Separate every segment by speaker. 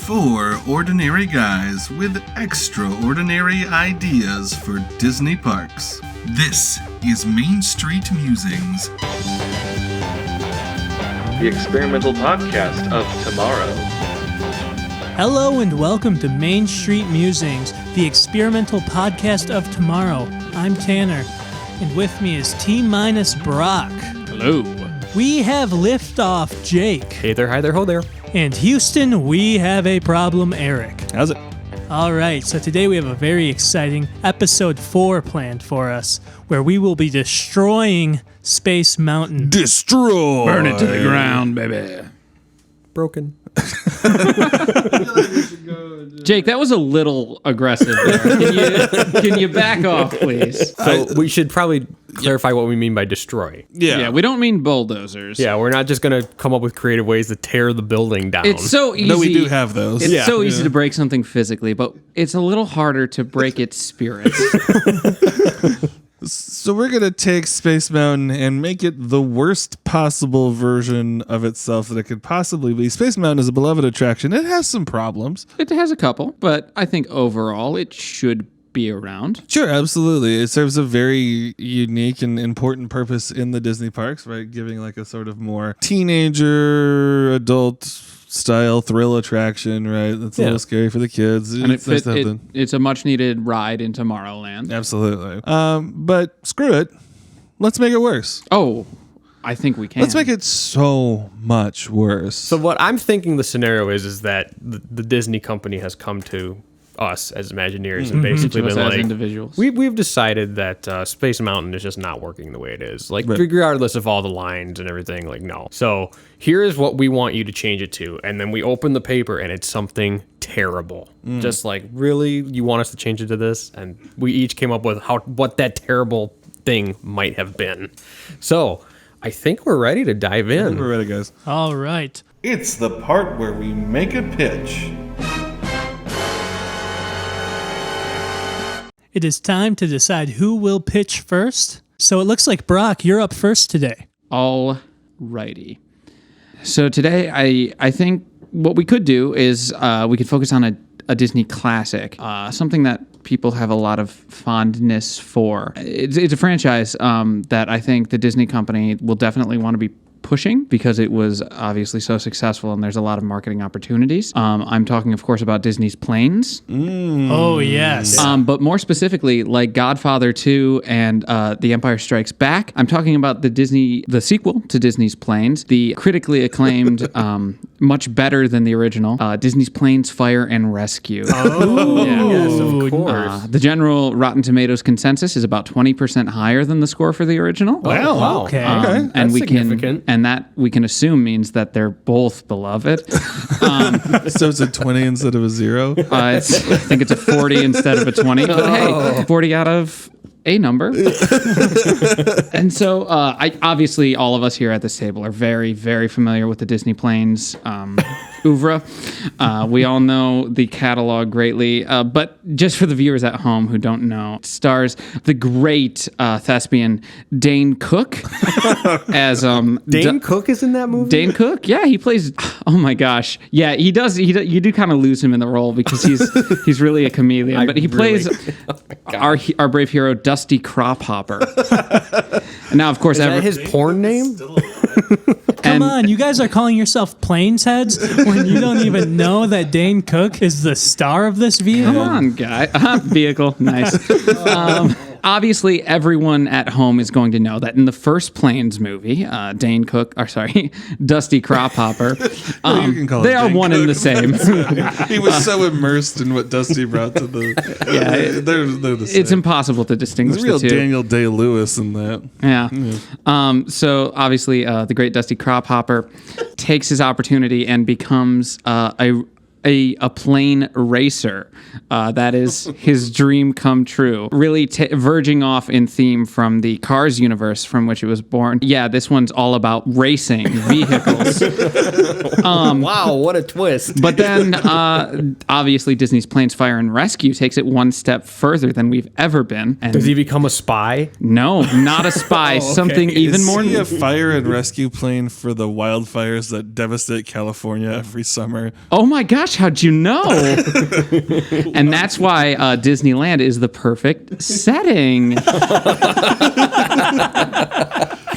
Speaker 1: Four ordinary guys with extraordinary ideas for Disney parks. This is Main Street Musings,
Speaker 2: the experimental podcast of tomorrow.
Speaker 3: Hello and welcome to Main Street Musings, the experimental podcast of tomorrow. I'm Tanner, and with me is T-minus Brock.
Speaker 4: Hello.
Speaker 3: We have liftoff Jake.
Speaker 4: Hey there, hi there, ho there.
Speaker 3: And Houston, we have a problem Eric.
Speaker 4: How's it?
Speaker 3: All right, so today we have a very exciting episode 4 planned for us, where we will be destroying Space Mountain.
Speaker 4: Destroy!
Speaker 5: Burn it to the ground, baby.
Speaker 4: Broken.
Speaker 5: Jake, that was a little aggressive there. Can you back off, please?
Speaker 4: So we should probably clarify what we mean by destroy.
Speaker 5: Yeah, we don't mean bulldozers.
Speaker 4: Yeah, we're not just going to come up with creative ways to tear the building down.
Speaker 5: It's so easy.
Speaker 1: No, we do have those.
Speaker 5: It's so easy to break something physically, but it's a little harder to break its spirit.
Speaker 6: So we're going to take Space Mountain and make it the worst possible version of itself that it could possibly be. Space Mountain is a beloved attraction. It has some problems.
Speaker 5: It has a couple, but I think overall it should be around.
Speaker 6: Sure, absolutely. It serves a very unique and important purpose in the Disney parks, right? Giving like a sort of more teenager, adult style thrill attraction, right? That's a little scary for the kids.
Speaker 5: And it's a much needed ride in Tomorrowland.
Speaker 6: Absolutely. But screw it. Let's make it worse.
Speaker 5: Oh, I think we can.
Speaker 6: Let's make it so much worse.
Speaker 4: So what I'm thinking the scenario is that the Disney company has come to us as Imagineers and basically been like,
Speaker 5: individuals.
Speaker 4: We've decided that Space Mountain is just not working the way it is. Like, regardless of all the lines and everything, like, no. So here is what we want you to change it to. And then we open the paper and it's something terrible. Just like, really? You want us to change it to this? And we each came up with what that terrible thing might have been. So I think we're ready to dive in.
Speaker 6: I think we're ready, guys.
Speaker 3: All right.
Speaker 1: It's the part where we make a pitch.
Speaker 3: It is time to decide who will pitch first. So it looks like, Brock, you're up first today.
Speaker 5: All righty. So today, I think what we could do is we could focus on a Disney classic, something that people have a lot of fondness for. It's a franchise that I think the Disney company will definitely want to be pushing because it was obviously so successful and there's a lot of marketing opportunities. I'm talking, of course, about Disney's Planes.
Speaker 3: Oh, yes.
Speaker 5: But more specifically, like Godfather 2 and The Empire Strikes Back, I'm talking about the sequel to Disney's Planes, the critically acclaimed, much better than the original, Disney's Planes, Fire and Rescue.
Speaker 4: Oh, yes, of course.
Speaker 5: The general Rotten Tomatoes consensus is about 20% higher than the score for the original.
Speaker 4: Wow.
Speaker 3: Okay.
Speaker 5: And
Speaker 4: That's
Speaker 5: we
Speaker 4: significant.
Speaker 5: and that we can assume means that they're both beloved.
Speaker 6: So it's a 20 instead of a 0?
Speaker 5: I think it's a 40 instead of a 20. But hey, 40 out of a number. And so obviously all of us here at this table are very, very familiar with the Disney Planes oeuvre. We all know the catalog greatly. But just for the viewers at home who don't know, it stars the great thespian Dane Cook as
Speaker 4: Dane Cook is in that movie?
Speaker 5: Dane Cook, yeah, he plays. Oh my gosh, yeah, he does. You do kind of lose him in the role because he's really a chameleon. But he plays our brave hero Dusty Crophopper. And now, of course,
Speaker 4: Is that his porn name?
Speaker 3: Come on, you guys are calling yourself Planes heads when you don't even know that Dane Cook is the star of this vehicle?
Speaker 5: Come on, guy. Vehicle, nice. Obviously, everyone at home is going to know that in the first Planes movie, Dusty Crophopper,
Speaker 6: You can call it
Speaker 5: they are
Speaker 6: Dane
Speaker 5: one and the same.
Speaker 6: He was so immersed in what Dusty brought to the... they're the same.
Speaker 5: It's impossible to distinguish
Speaker 6: There's real
Speaker 5: the two.
Speaker 6: Daniel Day-Lewis in that.
Speaker 5: Yeah. So obviously, the great Dusty Crophopper takes his opportunity and becomes a plane racer. That is his dream come true. Really verging off in theme from the Cars universe from which it was born. Yeah, this one's all about racing vehicles.
Speaker 4: Wow, what a twist.
Speaker 5: But then, obviously, Disney's Planes, Fire and Rescue takes it one step further than we've ever been. And
Speaker 4: Does he become a spy?
Speaker 5: no, not a spy. Something even
Speaker 6: Is
Speaker 5: more...
Speaker 6: he a fire and rescue plane for the wildfires that devastate California every summer?
Speaker 5: Oh my gosh, gosh, how'd you know? And that's why Disneyland is the perfect setting.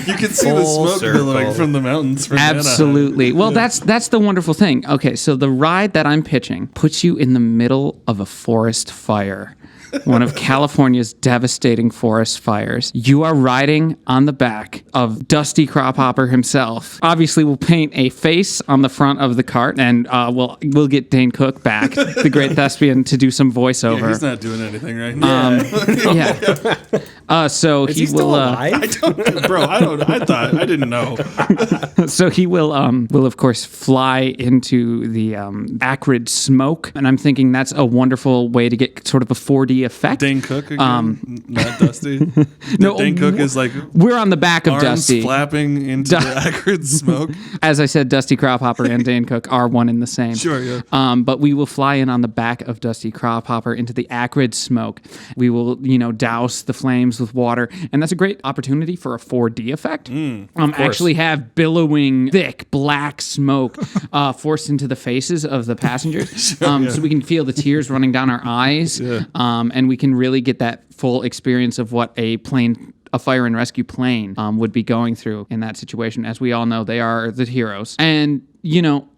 Speaker 6: You can see the
Speaker 4: Full
Speaker 6: smoke
Speaker 4: circle.
Speaker 6: billowing from the mountains. From
Speaker 5: Absolutely.
Speaker 6: Anaheim.
Speaker 5: Well, that's the wonderful thing. Okay, so the ride that I'm pitching puts you in the middle of a forest fire. One of California's devastating forest fires. You are riding on the back of Dusty Crophopper himself. Obviously, we'll paint a face on the front of the cart, and we'll get Dane Cook back, the great thespian, to do some voiceover.
Speaker 6: Yeah, he's not doing anything right now.
Speaker 5: So
Speaker 4: Is he still alive?
Speaker 6: I didn't know.
Speaker 5: So he will of course fly into the acrid smoke, and I'm thinking that's a wonderful way to get sort of a 4D effect.
Speaker 6: Dane Cook again, not Dusty.
Speaker 5: No,
Speaker 6: Dane Cook is like
Speaker 5: we're on the back of
Speaker 6: arms
Speaker 5: Dusty.
Speaker 6: flapping into the acrid smoke.
Speaker 5: As I said, Dusty Crophopper and Dane Cook are one and the same.
Speaker 6: Sure, yeah.
Speaker 5: But we will fly in on the back of Dusty Crophopper into the acrid smoke. We will, douse the flames with water, and that's a great opportunity for a 4D effect. Actually have billowing, thick, black smoke forced into the faces of the passengers, so we can feel the tears running down our eyes, and we can really get that full experience of what a fire and rescue plane would be going through in that situation. As we all know, they are the heroes. And,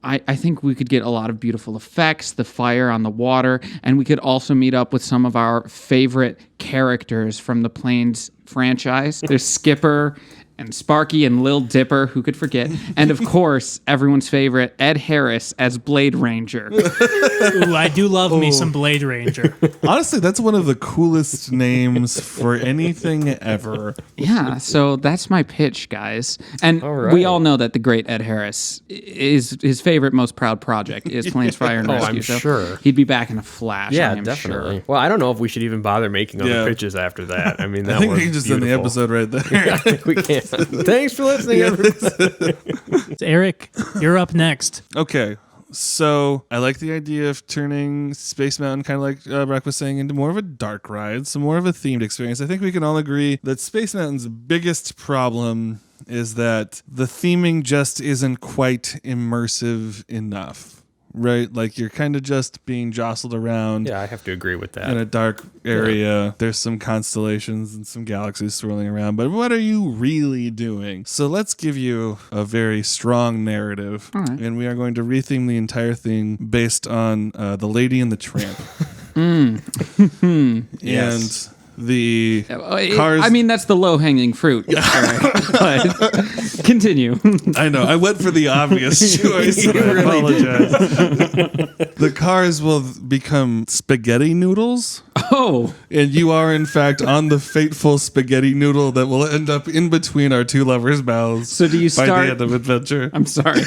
Speaker 5: I think we could get a lot of beautiful effects, the fire on the water, and we could also meet up with some of our favorite characters from the Planes franchise. There's Skipper and Sparky and Lil Dipper, who could forget, and of course, everyone's favorite, Ed Harris as Blade Ranger.
Speaker 3: Ooh, I do love me some Blade Ranger.
Speaker 6: Honestly, that's one of the coolest names for anything ever.
Speaker 5: Yeah, so that's my pitch, guys. And
Speaker 4: right.
Speaker 5: we all know that the great Ed Harris is his favorite, most proud project is Planes, Fire, and Rescue.
Speaker 4: I'm
Speaker 5: so
Speaker 4: sure.
Speaker 5: he'd be back in a flash.
Speaker 4: Yeah,
Speaker 5: I am
Speaker 4: definitely.
Speaker 5: Sure.
Speaker 4: Well, I don't know if we should even bother making other
Speaker 6: Yeah.
Speaker 4: pitches after that. I mean, that
Speaker 6: I think
Speaker 4: was
Speaker 6: we can just end the
Speaker 4: beautiful.
Speaker 6: episode right there.
Speaker 4: I think we can. Thanks for listening, everybody.
Speaker 3: Eric, you're up next.
Speaker 6: Okay. So I like the idea of turning Space Mountain, kind of like Brock was saying, into more of a dark ride, so more of a themed experience. I think we can all agree that Space Mountain's biggest problem is that the theming just isn't quite immersive enough. Right? Like you're kind of just being jostled around
Speaker 4: Yeah, I have to agree with that.
Speaker 6: in a dark area. There's some constellations and some galaxies swirling around, but what are you really doing? So let's give you a very strong narrative, and we are going to retheme the entire thing based on The Lady and the Tramp.
Speaker 4: Yes.
Speaker 6: And the cars.
Speaker 5: I mean, that's the low-hanging fruit. But continue.
Speaker 6: I know. I went for the obvious choice. I apologize. The cars will become spaghetti noodles.
Speaker 5: Oh,
Speaker 6: And you are, in fact, on the fateful spaghetti noodle that will end up in between our two lovers' mouths.
Speaker 5: So do you
Speaker 6: by
Speaker 5: start-
Speaker 6: the end of adventure?
Speaker 5: I'm sorry.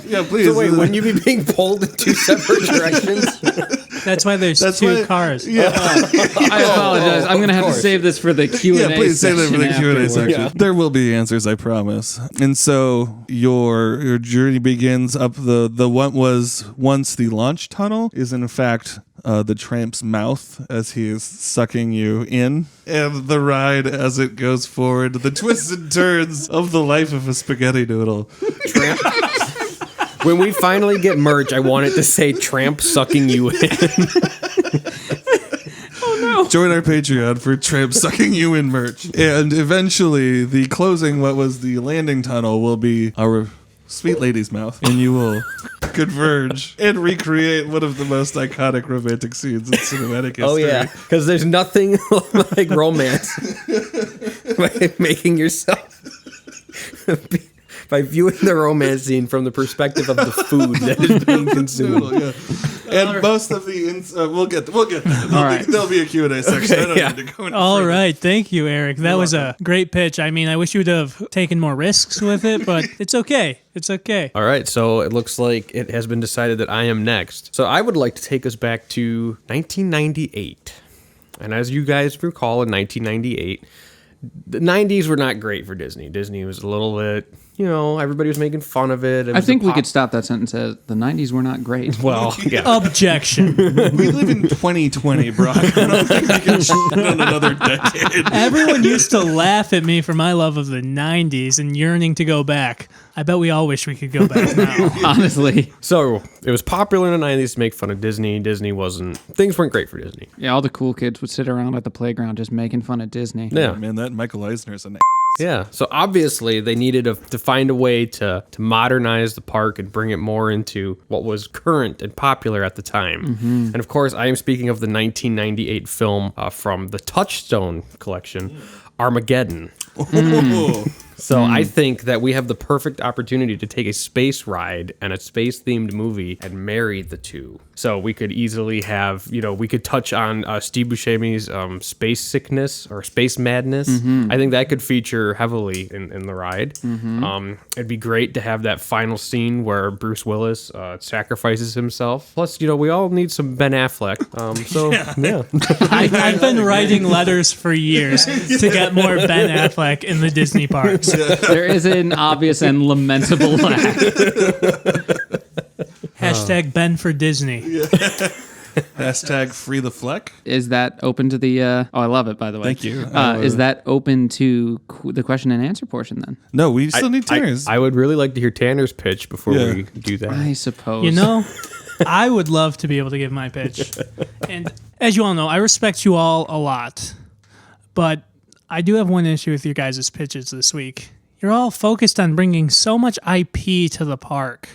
Speaker 6: Yeah, please.
Speaker 4: So wait, wouldn't you be being pulled in two separate directions?
Speaker 3: That's why there's
Speaker 6: That's
Speaker 3: two
Speaker 6: why-
Speaker 3: cars.
Speaker 6: Yeah,
Speaker 5: I apologize. I'm going to have to save this for the Q&A
Speaker 6: yeah. Please say that for the Q&A
Speaker 5: afterwards.
Speaker 6: section. There will be answers, I promise. And so your journey begins up the what was once the launch tunnel is in fact the tramp's mouth as he is sucking you in, and the ride as it goes forward, the twists and turns of the life of a spaghetti noodle.
Speaker 4: When we finally get merch, I want it to say "Tramp sucking you in."
Speaker 6: Join our Patreon for Tramp sucking you in merch. And eventually, the closing, what was the landing tunnel, will be our sweet lady's mouth, and you will converge and recreate one of the most iconic romantic scenes in cinematic history.
Speaker 4: Oh yeah, because there's nothing like romance by making yourself by viewing the romance scene from the perspective of the food that is being consumed.
Speaker 6: Noodle, yeah. And most of the we'll get there. There'll be a Q&A section. I don't
Speaker 4: yeah.
Speaker 6: need to go any
Speaker 3: All
Speaker 6: further.
Speaker 3: right. Thank you, Eric. That was a great pitch. I mean, I wish you would have taken more risks with it, but it's okay. It's okay.
Speaker 4: All right, so it looks like it has been decided that I am next. So I would like to take us back to 1998. And as you guys recall, in 1998, the 90s were not great for Disney. Disney was a little bit, everybody was making fun of it.
Speaker 5: I think we could stop that sentence as the 90s were not great.
Speaker 4: Well, yeah.
Speaker 3: Objection.
Speaker 6: We live in 2020, Brock. I don't think we can shut down another decade.
Speaker 3: Everyone used to laugh at me for my love of the 90s and yearning to go back. I bet we all wish we could go back now.
Speaker 5: Honestly.
Speaker 4: So it was popular in the 90s to make fun of Disney. Things weren't great for Disney.
Speaker 5: Yeah, all the cool kids would sit around at the playground just making fun of Disney.
Speaker 4: Yeah.
Speaker 6: Man, that Michael Eisner's an
Speaker 4: Yeah. So obviously they needed to find a way to modernize the park and bring it more into what was current and popular at the time.
Speaker 5: Mm-hmm.
Speaker 4: And of course, I am speaking of the 1998 film from the Touchstone collection, Armageddon. So I think that we have the perfect opportunity to take a space ride and a space-themed movie and marry the two. So we could easily have, we could touch on Steve Buscemi's Space Sickness or Space Madness. I think that could feature heavily in the ride. It'd be great to have that final scene where Bruce Willis sacrifices himself. Plus, we all need some Ben Affleck.
Speaker 3: I've been writing letters for years to get more Ben Affleck in the Disney parks.
Speaker 5: There is an obvious and lamentable lack.
Speaker 3: Hashtag Ben for Disney.
Speaker 6: Hashtag free the Fleck.
Speaker 5: Is that open to the... oh, I love it, by the way.
Speaker 6: Thank you.
Speaker 5: Is that open to the question and answer portion then?
Speaker 6: No, we still need Tanner's.
Speaker 4: I would really like to hear Tanner's pitch before we do that.
Speaker 5: I suppose.
Speaker 3: I would love to be able to give my pitch. And as you all know, I respect you all a lot. But I do have one issue with your guys' pitches this week. You're all focused on bringing so much IP to the park.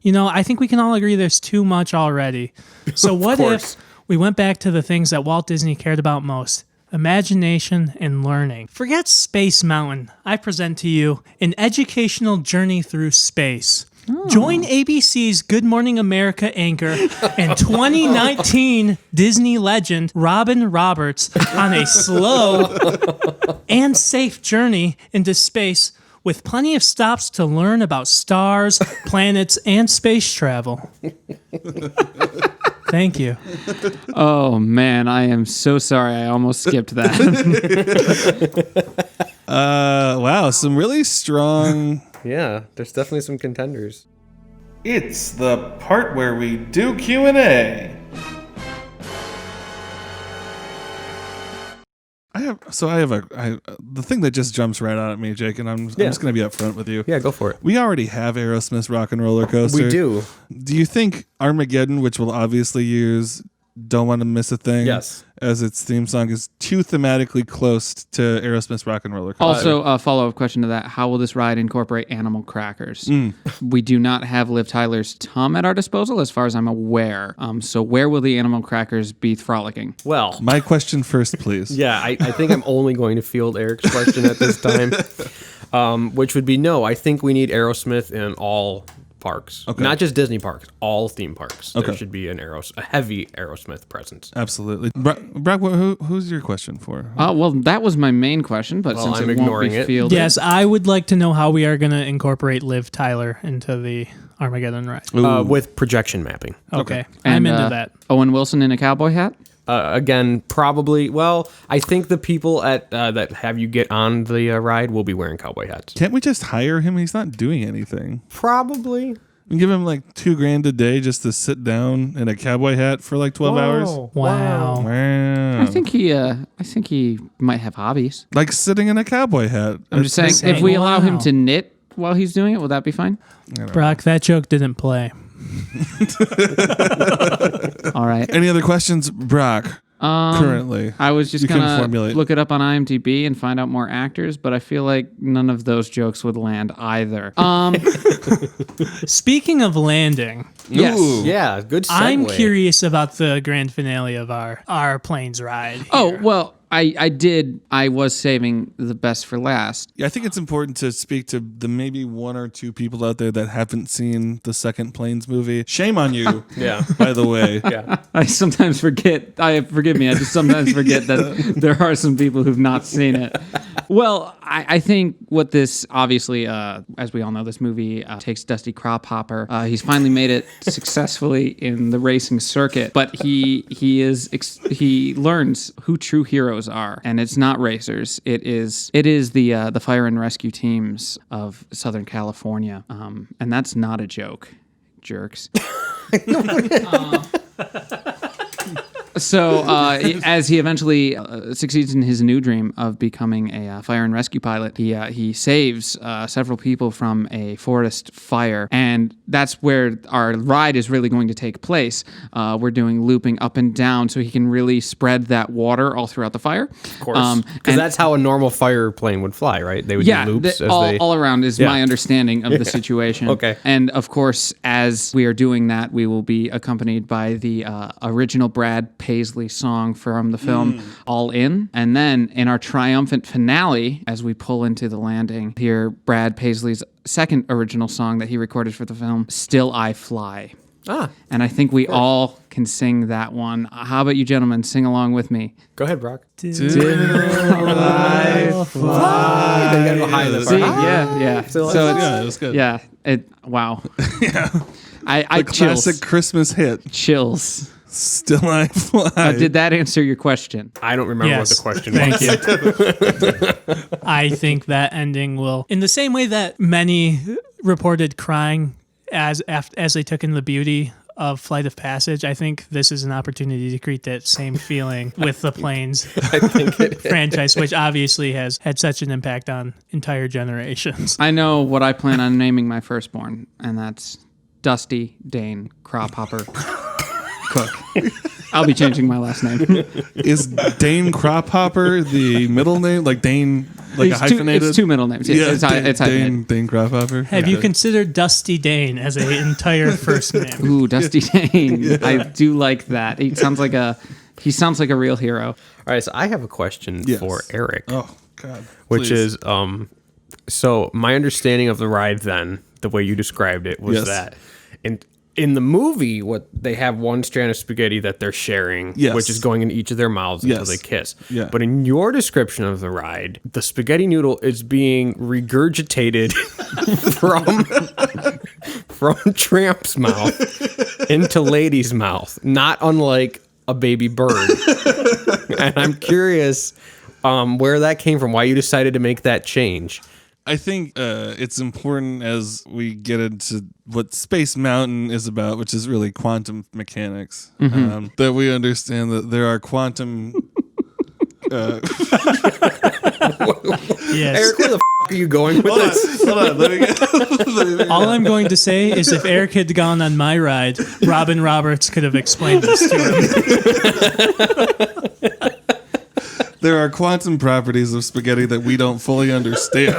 Speaker 3: I think we can all agree there's too much already. So what if we went back to the things that Walt Disney cared about most? Imagination and learning. Forget Space Mountain. I present to you an educational journey through space. Join ABC's Good Morning America anchor and 2019 Disney legend Robin Roberts on a slow and safe journey into space with plenty of stops to learn about stars, planets, and space travel. Thank you.
Speaker 5: Oh, man, I am so sorry. I almost skipped that.
Speaker 6: Wow, some really strong...
Speaker 4: Yeah, there's definitely some contenders.
Speaker 1: It's the part where we do Q&A. The thing that just jumps right out at me, Jake, and I'm just going to be upfront with you.
Speaker 4: Yeah, go for it.
Speaker 6: We already have Aerosmith's Rock and Roller Coaster.
Speaker 4: We do.
Speaker 6: Do you think Armageddon, which will obviously use Don't Want to Miss a Thing as its theme song, is too thematically close to Aerosmith's Rock and Roller Coaster?
Speaker 5: Also, a follow-up question to that. How will this ride incorporate animal crackers? We do not have Liv Tyler's Tum at our disposal, as far as I'm aware. So where will the animal crackers be frolicking?
Speaker 4: Well,
Speaker 6: My question first, please.
Speaker 4: yeah, I think I'm only going to field Eric's question at this time, which would be no. I think we need Aerosmith in all parks, not just Disney parks, all theme parks. There should be a heavy Aerosmith presence.
Speaker 6: Absolutely. Brock, who's your question for?
Speaker 5: Well, that was my main question, but since
Speaker 4: I'm
Speaker 5: it won't
Speaker 4: ignoring
Speaker 5: be
Speaker 4: it.
Speaker 5: fielded...
Speaker 3: Yes, I would like to know how we are going to incorporate Liv Tyler into the Armageddon ride.
Speaker 4: With projection mapping.
Speaker 3: Okay.
Speaker 5: And,
Speaker 3: I'm into that.
Speaker 5: Owen Wilson in a cowboy hat?
Speaker 4: Again, probably. Well, I think the people at that have you get on the ride will be wearing cowboy hats.
Speaker 6: Can't we just hire him? He's not doing anything.
Speaker 4: Probably.
Speaker 6: And give him like $2,000 a day just to sit down in a cowboy hat for like 12 hours.
Speaker 3: Wow.
Speaker 6: Wow.
Speaker 5: I think he might have hobbies.
Speaker 6: Like sitting in a cowboy hat.
Speaker 5: I'm just saying, if we allow him to knit while he's doing it, will that be fine?
Speaker 3: Brock, that joke didn't play.
Speaker 5: All right.
Speaker 6: Any other questions, Brock? Currently,
Speaker 5: I was just
Speaker 6: you
Speaker 5: gonna
Speaker 6: formulate.
Speaker 5: look it up on IMDb and find out more actors, but I feel like none of those jokes would land either.
Speaker 3: Speaking of landing,
Speaker 5: Yes.
Speaker 6: Ooh.
Speaker 4: Yeah, good segue.
Speaker 3: I'm curious about the grand finale of our planes ride here.
Speaker 5: Oh, well, I was saving the best for last.
Speaker 6: Yeah, I think it's important to speak to the maybe one or two people out there that haven't seen the second Planes movie. Shame on you.
Speaker 4: Yeah.
Speaker 6: By the way.
Speaker 4: Yeah.
Speaker 5: I sometimes forget. Forgive me. I just sometimes forget that there are some people who've not seen it. Well, I think what this obviously, as we all know, this movie takes Dusty Cropphopper. He's finally made it successfully in the racing circuit, but he learns who true heroes are, and it's not racers. It is the fire and rescue teams of Southern California, and that's not a joke, jerks. So, as he eventually succeeds in his new dream of becoming a fire and rescue pilot, he saves several people from a forest fire, and that's where our ride is really going to take place. We're doing looping up and down so he can really spread that water all throughout the fire.
Speaker 4: Of course, because that's how a normal fire plane would fly, right? They would do loops
Speaker 5: all around is my understanding of the situation.
Speaker 4: Okay.
Speaker 5: And of course, as we are doing that, we will be accompanied by the original Brad Paisley song from the film All In. And then in our triumphant finale, as we pull into the landing, hear Brad Paisley's second original song that he recorded for the film, Still I Fly. And I think we all can sing that one. How about you gentlemen? Sing along with me.
Speaker 4: Go ahead, Brock.
Speaker 6: Still I fly.
Speaker 4: You gotta go high this
Speaker 5: See, yeah. So it's,
Speaker 6: Yeah, it was good.
Speaker 5: yeah, wow.
Speaker 6: Yeah.
Speaker 5: I chills.
Speaker 6: Classic Christmas hit.
Speaker 5: Chills.
Speaker 6: Still I fly.
Speaker 5: Did that answer your question?
Speaker 4: I don't remember what
Speaker 3: Yes.
Speaker 4: the question
Speaker 3: Thank
Speaker 4: was.
Speaker 3: you. I think that ending will, in the same way that many reported crying as they took in the beauty of Flight of Passage, I think this is an opportunity to create that same feeling with the Planes franchise, which obviously has had such an impact on entire generations.
Speaker 5: I know what I plan on naming my firstborn, and that's Dusty Dane Cropphopper Cook. I'll be changing my last name.
Speaker 6: Is Dane Cropphopper the middle name? Like Dane, like
Speaker 5: It's
Speaker 6: a hyphenated?
Speaker 5: it's two middle names. Yeah, it's hyphenated.
Speaker 6: Dane Cropphopper.
Speaker 3: Have you considered Dusty Dane as an entire first name?
Speaker 5: Ooh, Dusty Dane. I do like that. He sounds like a real hero.
Speaker 4: All right, so I have a question
Speaker 6: Yes.
Speaker 4: for Eric,
Speaker 6: Oh, God.
Speaker 4: which
Speaker 6: Please.
Speaker 4: is, so my understanding of the ride then, the way you described it, was
Speaker 6: Yes.
Speaker 4: that in the movie, what they have one strand of spaghetti that they're sharing,
Speaker 6: Yes.
Speaker 4: which is going in each of their mouths until
Speaker 6: Yes.
Speaker 4: they kiss.
Speaker 6: Yeah.
Speaker 4: But in your description of the ride, the spaghetti noodle is being regurgitated from Tramp's mouth into Lady's mouth, not unlike a baby bird. And I'm curious where that came from, why you decided to make that change.
Speaker 6: I think it's important as we get into what Space Mountain is about, which is really quantum mechanics, that we understand that there are quantum.
Speaker 3: Yes.
Speaker 4: Eric, where the f*** are you going with this?
Speaker 6: Hold on, let me get.
Speaker 3: All I'm going to say is if Eric had gone on my ride, Robin Roberts could have explained this to him.
Speaker 6: There are quantum properties of spaghetti that we don't fully understand.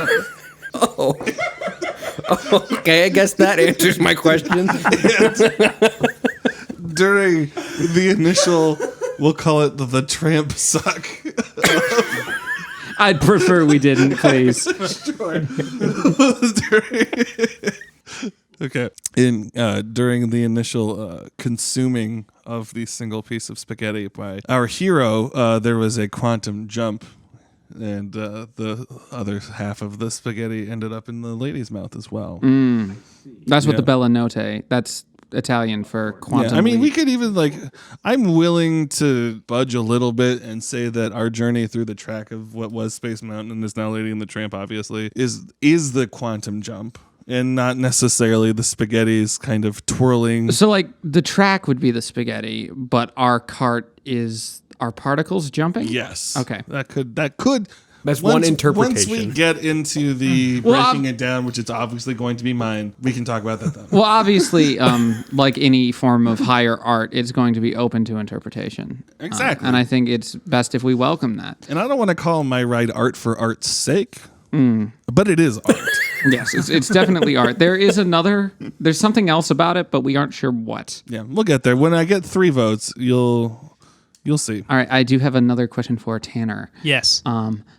Speaker 4: Okay, I guess that answers my question.
Speaker 6: During the initial, we'll call it the tramp suck.
Speaker 5: I'd prefer we didn't, please.
Speaker 6: Okay. During the initial consuming of the single piece of spaghetti by our hero, there was a quantum jump, and the other half of the spaghetti ended up in the lady's mouth as well.
Speaker 5: That's what
Speaker 6: Yeah.
Speaker 5: the Bella Notte. That's Italian for quantum.
Speaker 6: Yeah, I mean, we
Speaker 5: leap.
Speaker 6: could even I'm willing to budge a little bit and say that our journey through the track of what was Space Mountain and is now Lady and the Tramp, obviously, is the quantum jump. And not necessarily the spaghetti's kind of twirling.
Speaker 5: So, like, the track would be the spaghetti, but our cart is our particles jumping?
Speaker 6: Yes.
Speaker 5: Okay.
Speaker 6: That could.
Speaker 4: That's one interpretation.
Speaker 6: Once we get into the breaking it down, which it's obviously going to be mine, we can talk about that then.
Speaker 5: Well, obviously, like any form of higher art, it's going to be open to interpretation.
Speaker 6: Exactly.
Speaker 5: And I think it's best if we welcome that.
Speaker 6: And I don't want to call my ride art for art's sake, but it is art.
Speaker 5: Yes, it's definitely art. There's something else about it, but we aren't sure what.
Speaker 6: Yeah, we'll get there. When I get 3 votes, you'll You'll see.
Speaker 5: All right, I do have another question for Tanner.
Speaker 3: Yes.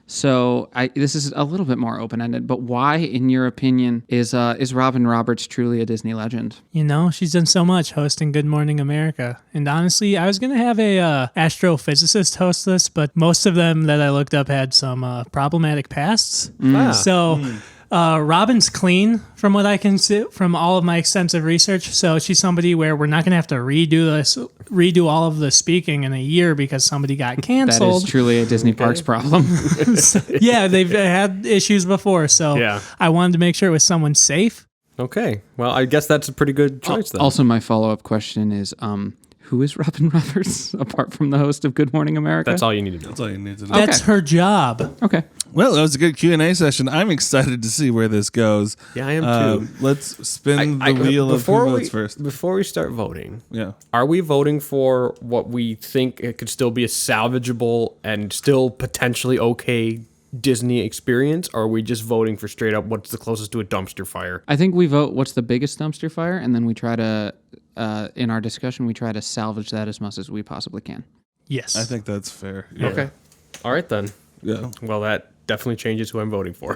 Speaker 5: So this is a little bit more open-ended, but why, in your opinion, is Robin Roberts truly a Disney legend?
Speaker 3: You know, she's done so much hosting Good Morning America. And honestly, I was going to have a astrophysicist host this, but most of them that I looked up had some problematic pasts. So Robin's clean from what I can see from all of my extensive research. So she's somebody where we're not going to have to redo all of the speaking in a year because somebody got canceled.
Speaker 5: That is truly a Disney Parks problem.
Speaker 3: Yeah, they've had issues before. So
Speaker 4: Yeah.
Speaker 3: I wanted to make sure it was someone safe.
Speaker 4: Okay. Well, I guess that's a pretty good choice then.
Speaker 5: Also, my follow-up question is, who is Robin Roberts apart from the host of Good Morning America?
Speaker 4: That's all you need to know.
Speaker 6: That's all you need to know.
Speaker 3: That's her job.
Speaker 5: Okay.
Speaker 6: Well, that was a good Q&A session. I'm excited to see where this goes.
Speaker 4: Yeah, I am too.
Speaker 6: Let's spin the wheel of who votes first.
Speaker 4: Before we start voting,
Speaker 6: Yeah.
Speaker 4: are we voting for what we think it could still be a salvageable and still potentially okay Disney experience, or are we just voting for straight up what's the closest to a dumpster fire?
Speaker 5: I think we vote what's the biggest dumpster fire, and then we try to, in our discussion, we try to salvage that as much as we possibly can.
Speaker 3: Yes.
Speaker 6: I think that's fair. Yeah.
Speaker 4: Okay. All right then.
Speaker 6: Yeah.
Speaker 4: Well, that definitely changes who I'm voting for.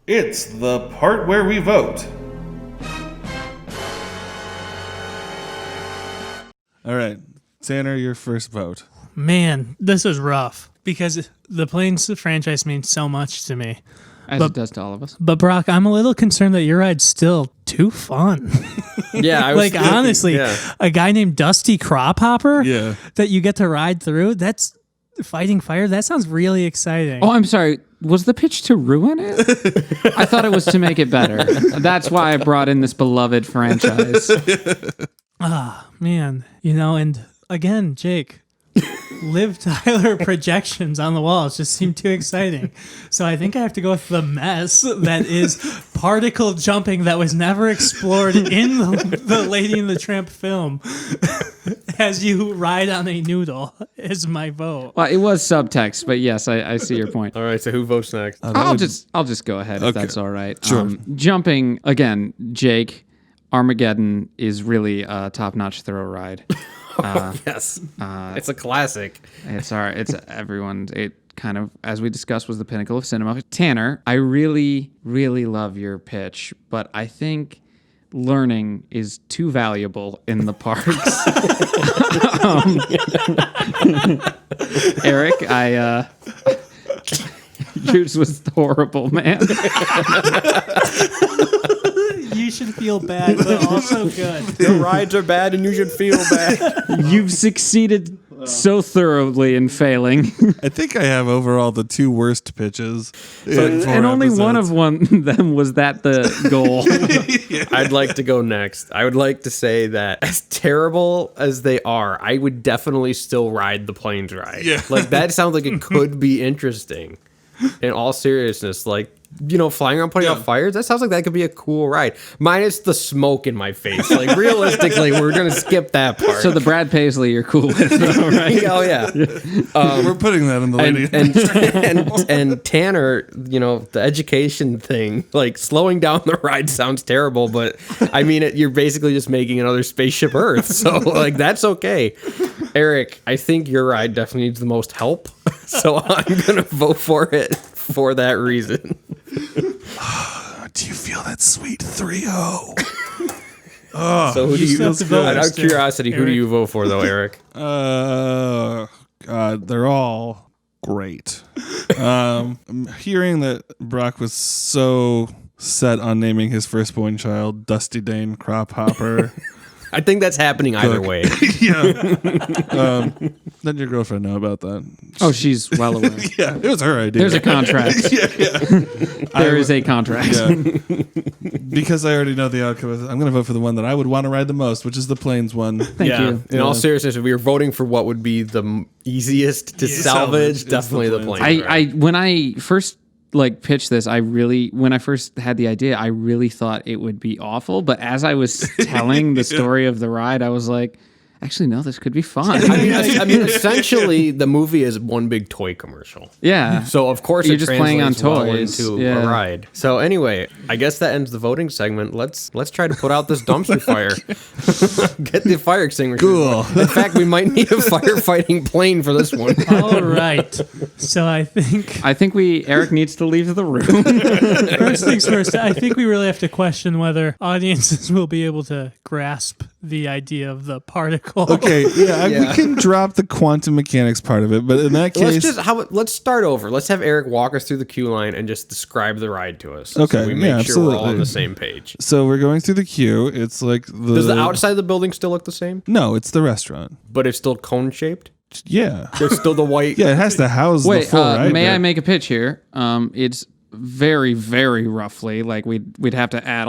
Speaker 1: It's the part where we vote.
Speaker 6: All right. Tanner, your first vote.
Speaker 3: Man, this is rough because the Planes franchise means so much to me.
Speaker 5: As it does to all of us.
Speaker 3: But Brock, I'm a little concerned that your ride's still too fun.
Speaker 4: Yeah, I was
Speaker 3: like
Speaker 4: thinking,
Speaker 3: honestly,
Speaker 4: yeah.
Speaker 3: a guy named Dusty Crop Hopper
Speaker 6: Yeah.
Speaker 3: that you get to ride through, that's fighting fire. That sounds really exciting.
Speaker 5: Oh, I'm sorry. Was the pitch to ruin it? I thought it was to make it better. That's why I brought in this beloved franchise.
Speaker 3: Man, you know, and again, Jake, Liv Tyler projections on the walls just seem too exciting. So I think I have to go with the mess that is particle jumping that was never explored in the Lady and the Tramp film. As you ride on a noodle is my vote.
Speaker 5: Well, it was subtext, but yes, I see your point.
Speaker 4: All right, so who votes next?
Speaker 5: I'll just go ahead if that's all right.
Speaker 6: Sure.
Speaker 5: Jumping again, Jake. Armageddon is really a top-notch thrill ride.
Speaker 4: Yes. It's a classic.
Speaker 5: It's everyone. It kind of, as we discussed, was the pinnacle of cinema. Tanner, I really, really love your pitch, but I think learning is too valuable in the parks. Eric, yours was horrible, man.
Speaker 3: You should feel bad, but also good.
Speaker 4: Your rides are bad and you should feel bad.
Speaker 5: You've succeeded so thoroughly in failing.
Speaker 6: I think I have overall the two worst pitches.
Speaker 5: And only one of them was that the goal.
Speaker 4: I'd like to go next. I would like to say that as terrible as they are, I would definitely still ride the Planes ride.
Speaker 6: Yeah.
Speaker 4: Like that sounds like it could be interesting. In all seriousness, like, you know, flying around putting out fires, that sounds like that could be a cool ride. Minus the smoke in my face. Like, realistically, we're going to skip that part.
Speaker 5: So the Brad Paisley you're cool with, though, right?
Speaker 4: Oh, yeah.
Speaker 6: We're putting that in the lady.
Speaker 4: And Tanner, you know, the education thing, like slowing down the ride sounds terrible, but I mean, you're basically just making another Spaceship Earth. So, like, that's okay. Eric, I think your ride definitely needs the most help. So I'm going to vote for it for that reason.
Speaker 6: Do you feel that sweet 3-0?
Speaker 4: So who do you
Speaker 3: still have to vote
Speaker 4: out of
Speaker 3: still,
Speaker 4: curiosity, who do
Speaker 3: Eric.
Speaker 4: you vote for though, Eric?
Speaker 6: God, they're all great. I'm hearing that Brock was so set on naming his firstborn child Dusty Dane Crop Hopper.
Speaker 4: I think that's happening either way.
Speaker 6: Yeah. Let your girlfriend know about that.
Speaker 5: Oh, she's well aware.
Speaker 6: Yeah, it was her idea.
Speaker 5: There's a contract. There is a contract.
Speaker 6: Yeah. Because I already know the outcome of it, I'm going to vote for the one that I would want to ride the most, which is the Planes one.
Speaker 5: Thank you.
Speaker 4: In all seriousness, if we were voting for what would be the easiest to salvage,
Speaker 6: salvage,
Speaker 4: definitely
Speaker 6: it's
Speaker 4: the
Speaker 6: the
Speaker 4: Planes.
Speaker 6: Planes.
Speaker 4: ride.
Speaker 5: When I first pitched this, when I first had the idea, I really thought it would be awful. But as I was telling the story of the ride, I was like, actually, no, this could be fun.
Speaker 4: I mean, essentially, the movie is one big toy commercial.
Speaker 5: Yeah.
Speaker 4: So of course
Speaker 5: You're
Speaker 4: it
Speaker 5: just playing on
Speaker 4: translates well
Speaker 5: toys.
Speaker 4: into
Speaker 5: Yeah.
Speaker 4: a ride. So anyway, I guess that ends the voting segment. Let's try to put out this dumpster fire. Get the fire extinguisher.
Speaker 6: Cool.
Speaker 4: In fact, we might need a firefighting plane for this one.
Speaker 3: All right. So I think
Speaker 5: Eric needs to leave the room.
Speaker 3: first things first, I think we really have to question whether audiences will be able to grasp the idea of the particle.
Speaker 6: Okay, we can drop the quantum mechanics part of it, but in that case,
Speaker 4: Let's start over. Let's have Eric walk us through the queue line and just describe the ride to us.
Speaker 6: Okay,
Speaker 4: So we make
Speaker 6: yeah,
Speaker 4: sure we're all on
Speaker 6: absolutely.
Speaker 4: the same page.
Speaker 6: so we're going through the queue. It's like
Speaker 4: Does the outside of the building still look the same?
Speaker 6: No, it's the restaurant.
Speaker 4: But it's still cone shaped?
Speaker 6: Yeah,
Speaker 4: There's still the white.
Speaker 6: yeah, it has to house the
Speaker 5: Wait,
Speaker 6: full ride.
Speaker 5: may I
Speaker 6: bit.
Speaker 5: make a pitch here? It's very, very roughly, like we'd have to add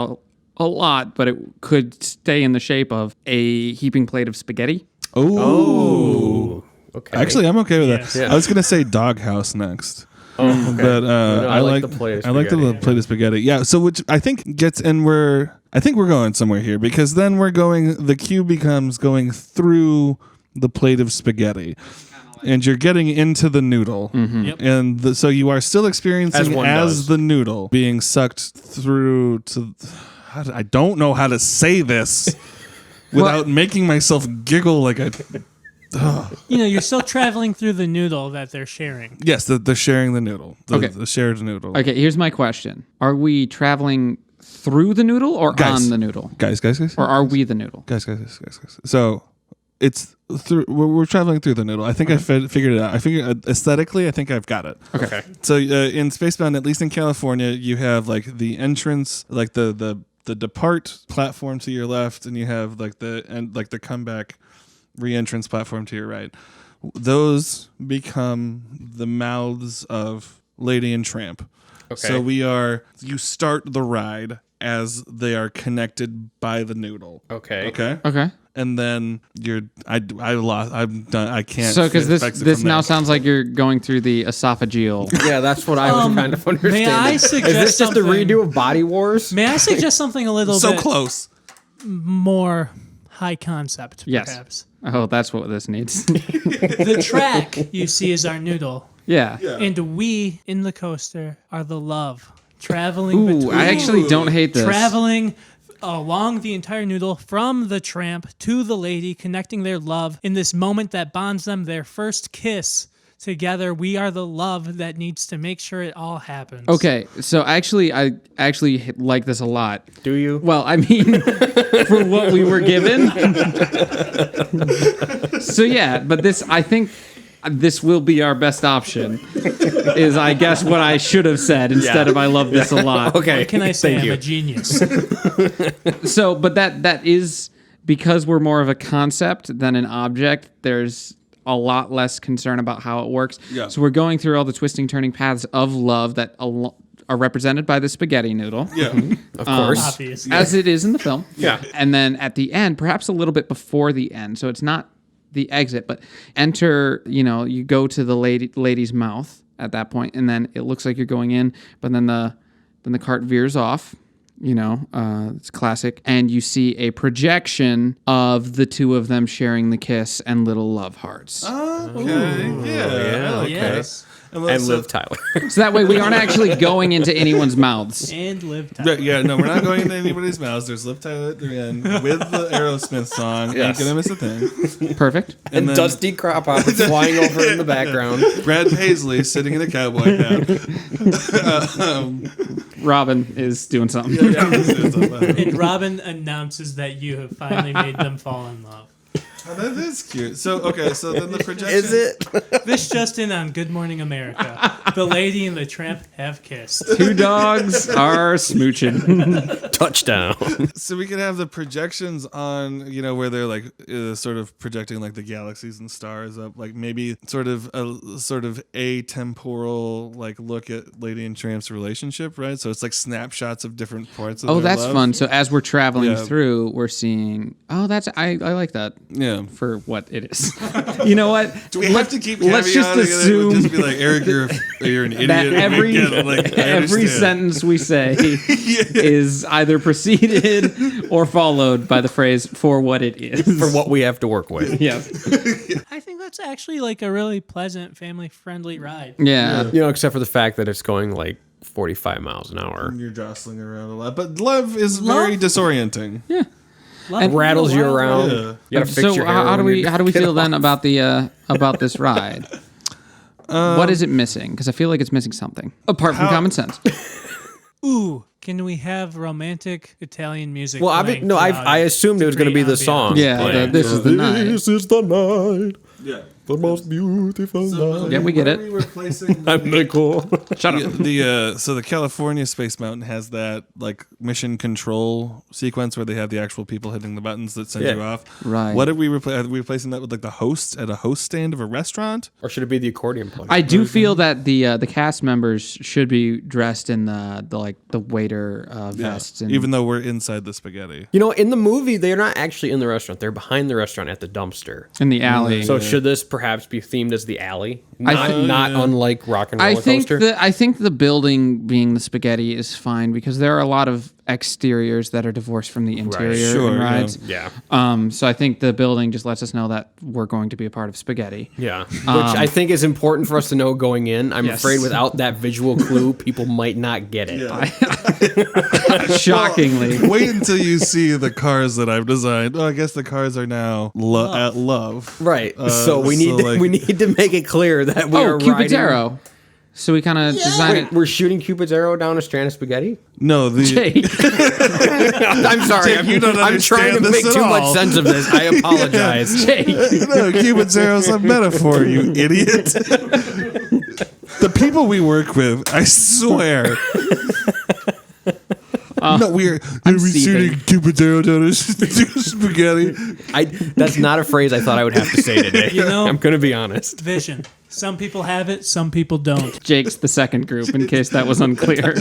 Speaker 5: a lot, but it could stay in the shape of a heaping plate of spaghetti.
Speaker 6: Oh,
Speaker 4: Okay.
Speaker 6: actually, I'm okay with
Speaker 3: Yes.
Speaker 6: that.
Speaker 4: Yeah.
Speaker 6: I was gonna say doghouse next.
Speaker 4: Oh, okay.
Speaker 6: But
Speaker 4: I like the plate of
Speaker 6: I like the
Speaker 4: spaghetti.
Speaker 6: plate of spaghetti. Yeah. So which I think gets, and I think we're going somewhere here, because then the queue becomes going through the plate of spaghetti, and you're getting into the noodle,
Speaker 3: Yep.
Speaker 6: and so you are still experiencing
Speaker 4: one
Speaker 6: as
Speaker 4: does.
Speaker 6: the noodle being sucked through to. I don't know how to say this without making myself giggle like a.
Speaker 3: You're still traveling through the noodle that they're sharing.
Speaker 6: Yes, they're sharing the noodle.
Speaker 5: Okay.
Speaker 6: The shared noodle.
Speaker 5: Okay, here's my question: are we traveling through the noodle or
Speaker 6: Guys.
Speaker 5: on the noodle,
Speaker 6: Guys.
Speaker 5: or are we the noodle?
Speaker 6: Guys. So it's through. We're traveling through the noodle. I think I figured it out. I figured aesthetically, I think I've got it.
Speaker 4: Okay.
Speaker 6: So in Spacebound, at least in California, you have like the entrance, like the depart platform to your left, and you have like the comeback re-entrance platform to your right. Those become the mouths of Lady and Tramp.
Speaker 4: Okay.
Speaker 6: So you start the ride as they are connected by the noodle.
Speaker 4: Okay.
Speaker 6: Okay.
Speaker 5: Okay.
Speaker 6: And then I lost. I'm done. I can't.
Speaker 5: So, because
Speaker 6: fix it
Speaker 5: this
Speaker 6: from
Speaker 5: now
Speaker 6: there.
Speaker 5: sounds like you're going through the esophageal.
Speaker 4: Yeah, that's what I was kind of understanding.
Speaker 3: I
Speaker 4: Is
Speaker 3: suggest
Speaker 4: this just a
Speaker 3: something?
Speaker 4: redo of Body Wars?
Speaker 3: May I suggest something a little
Speaker 6: so
Speaker 3: bit
Speaker 6: close.
Speaker 3: more high concept,
Speaker 5: Yes.
Speaker 3: perhaps?
Speaker 5: Oh, that's what this needs.
Speaker 3: The track you see is our noodle,
Speaker 5: yeah.
Speaker 3: and we in the coaster are the love traveling
Speaker 5: Ooh,
Speaker 3: between.
Speaker 5: I actually don't hate this.
Speaker 3: Traveling along the entire noodle from the tramp to the lady, connecting their love in this moment that bonds them, their first kiss together. We are the love that needs to make sure it all happens.
Speaker 5: Okay, so I actually like this a lot.
Speaker 4: Do you?
Speaker 5: Well, I mean, for what we were given. So yeah, but I think this will be our best option. Is I guess what I should have said instead of I love this a lot.
Speaker 4: Okay.
Speaker 3: What can I say?
Speaker 4: Thank
Speaker 3: I'm
Speaker 4: you.
Speaker 3: a genius.
Speaker 5: So, but that is because we're more of a concept than an object. There's a lot less concern about how it works.
Speaker 6: Yeah.
Speaker 5: So we're going through all the twisting, turning paths of love that are represented by the spaghetti noodle.
Speaker 6: Yeah.
Speaker 4: Of course.
Speaker 3: Obvious.
Speaker 5: As it is in the film.
Speaker 4: Yeah.
Speaker 5: And then at the end, perhaps a little bit before the end, so it's not the exit, but enter, you go to the lady's mouth at that point, and then it looks like you're going in, but then the cart veers off. It's classic. And you see a projection of the two of them sharing the kiss and little love hearts.
Speaker 6: Okay. Yeah. I like
Speaker 3: Yes.
Speaker 6: that.
Speaker 4: And
Speaker 6: so-
Speaker 4: Liv Tyler.
Speaker 5: So that way we aren't actually going into anyone's mouths.
Speaker 3: And live time.
Speaker 6: Right, yeah, no, we're not going into anybody's mouths. There's Liv Tyler at the end with the Aerosmith song.
Speaker 4: Yes.
Speaker 6: Ain't gonna miss a thing.
Speaker 5: Perfect.
Speaker 4: And
Speaker 6: then-
Speaker 4: Dusty Crop Hopper flying over in the background.
Speaker 6: Brad Paisley sitting in a cowboy hat.
Speaker 5: Robin is doing something.
Speaker 3: And Robin announces that you have finally made them fall in love.
Speaker 6: Oh, that is cute. So then the projection
Speaker 4: Is it?
Speaker 3: This just in on Good Morning America. The lady and the tramp have kissed.
Speaker 5: Two dogs are smooching.
Speaker 4: Touchdown.
Speaker 6: So we could have the projections on, where they're like sort of projecting like the galaxies and stars up, like maybe sort of atemporal like look at Lady and Tramp's relationship, right? So it's like snapshots of different parts of
Speaker 5: Oh,
Speaker 6: their
Speaker 5: that's
Speaker 6: love.
Speaker 5: fun. So as we're traveling
Speaker 6: Yeah.
Speaker 5: through, we're seeing. Oh, that's I like that
Speaker 6: Yeah.
Speaker 5: for what it is. You know what?
Speaker 6: Do we have to keep
Speaker 5: let's just
Speaker 6: caveating it? It would
Speaker 5: assume
Speaker 6: just be like, Eric, you're an idiot.
Speaker 5: that
Speaker 6: We
Speaker 5: every
Speaker 6: get it. Like, I
Speaker 5: every
Speaker 6: understand.
Speaker 5: sentence we say is either either preceded or followed by the phrase "for what it is."
Speaker 4: For what we have to work with.
Speaker 5: Yeah.
Speaker 3: I think that's actually like a really pleasant, family-friendly ride.
Speaker 5: Yeah.
Speaker 4: You know, except for the fact that it's going like 45 miles an hour.
Speaker 6: You're jostling around a lot, but love is very disorienting.
Speaker 5: Yeah.
Speaker 3: Love
Speaker 4: Rattles you
Speaker 3: wild
Speaker 4: around.
Speaker 3: ride.
Speaker 6: Yeah.
Speaker 4: You gotta fix
Speaker 5: So
Speaker 4: your hair
Speaker 5: how do
Speaker 4: when
Speaker 5: we
Speaker 4: you
Speaker 5: how do we
Speaker 4: get
Speaker 5: feel
Speaker 4: off.
Speaker 5: then about the about this ride? What is it missing? Because I feel like it's missing something apart from common sense.
Speaker 3: Ooh, can we have romantic Italian music?
Speaker 4: Well,
Speaker 3: playing
Speaker 4: I
Speaker 3: throughout
Speaker 4: assumed it was going to be the
Speaker 3: great
Speaker 4: song.
Speaker 3: ambiance?
Speaker 5: Yeah,
Speaker 4: playing.
Speaker 5: this is the night.
Speaker 4: This is the night.
Speaker 6: Yeah.
Speaker 4: The most beautiful night.
Speaker 5: Yeah, we get it.
Speaker 6: We were placing
Speaker 4: I'm Nicole.
Speaker 5: Shut up.
Speaker 6: so the California Space Mountain has that like mission control sequence where they have the actual people hitting the buttons that send
Speaker 4: Yeah.
Speaker 6: you off.
Speaker 5: Right.
Speaker 6: What did we replace? Are we replacing that with like the host at a host stand of a restaurant?
Speaker 4: Or should it be the accordion player?
Speaker 5: I do feel that the cast members should be dressed in the waiter vests. And
Speaker 6: Even though we're inside the spaghetti.
Speaker 4: You know, in the movie, they're not actually in the restaurant. They're behind the restaurant at the dumpster.
Speaker 5: in the alley.
Speaker 4: So should this perhaps be themed as the alley?
Speaker 5: I
Speaker 4: Not,
Speaker 5: think-
Speaker 4: not unlike Rock and Roller
Speaker 5: I think
Speaker 4: Coaster.
Speaker 5: I think the building being the spaghetti is fine because there are a lot of exteriors that are divorced from the interior
Speaker 6: Sure,
Speaker 5: in
Speaker 6: yeah.
Speaker 5: rides.
Speaker 4: Yeah.
Speaker 5: So I think the building just lets us know that we're going to be a part of spaghetti.
Speaker 4: Yeah. Which I think is important for us to know going in. I'm
Speaker 5: Yes.
Speaker 4: afraid without that visual clue, people might not get it.
Speaker 5: Shockingly.
Speaker 6: Wait until you see the cars that I've designed. Oh, I guess the cars are now at love.
Speaker 4: Right. So we need to,
Speaker 6: like-
Speaker 4: we need to make it clear that we are
Speaker 5: Cupid's
Speaker 4: riding.
Speaker 5: arrow. So we kind of design
Speaker 4: Wait,
Speaker 5: it.
Speaker 4: we're shooting Cupid's arrow down a strand of spaghetti?
Speaker 6: No, the
Speaker 5: Jake.
Speaker 4: I'm sorry.
Speaker 6: Jake, you don't
Speaker 4: I'm trying to
Speaker 6: understand
Speaker 4: make
Speaker 6: this
Speaker 4: too
Speaker 6: at
Speaker 4: much
Speaker 6: all.
Speaker 4: sense of this. I apologize.
Speaker 5: Jake.
Speaker 6: no, Cupid's arrow's a metaphor, you idiot. The people we work with, I swear. No, we're
Speaker 5: seething.
Speaker 6: shooting Cupid's arrow down a spaghetti.
Speaker 4: That's not a phrase I thought I would have to say today.
Speaker 3: You know-
Speaker 4: I'm going to be honest.
Speaker 3: Vision. Some people have it, some people don't.
Speaker 5: Jake's the second group, in case that was unclear.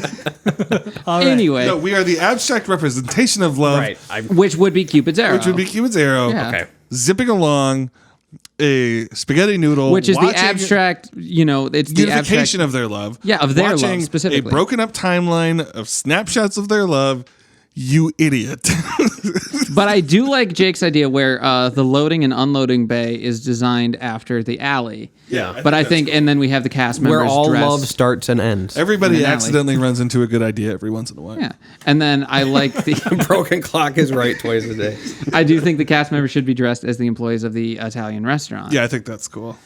Speaker 3: All right.
Speaker 5: Anyway,
Speaker 6: No, we are the abstract representation of love,
Speaker 4: Right.
Speaker 5: which would be Cupid's arrow.
Speaker 6: which would be Cupid's arrow,
Speaker 5: Yeah.
Speaker 4: Okay.
Speaker 6: zipping along a spaghetti noodle,
Speaker 5: which is the
Speaker 6: watching
Speaker 5: abstract, it's the abstract.
Speaker 6: unification of their love.
Speaker 5: Yeah, of their love,
Speaker 6: watching
Speaker 5: specifically.
Speaker 6: a broken up timeline of snapshots of their love. You idiot.
Speaker 5: But I do like Jake's idea where the loading and unloading bay is designed after the alley.
Speaker 4: Yeah.
Speaker 5: But I think, and then we have the cast members
Speaker 4: Where all
Speaker 5: dressed.
Speaker 4: love starts and ends.
Speaker 6: Everybody
Speaker 5: In an alley.
Speaker 6: accidentally runs into a good idea every once in a while.
Speaker 5: Yeah, and then I like the.
Speaker 4: Broken clock is right twice a day.
Speaker 5: I do think the cast members should be dressed as the employees of the Italian restaurant.
Speaker 6: Yeah, I think that's cool.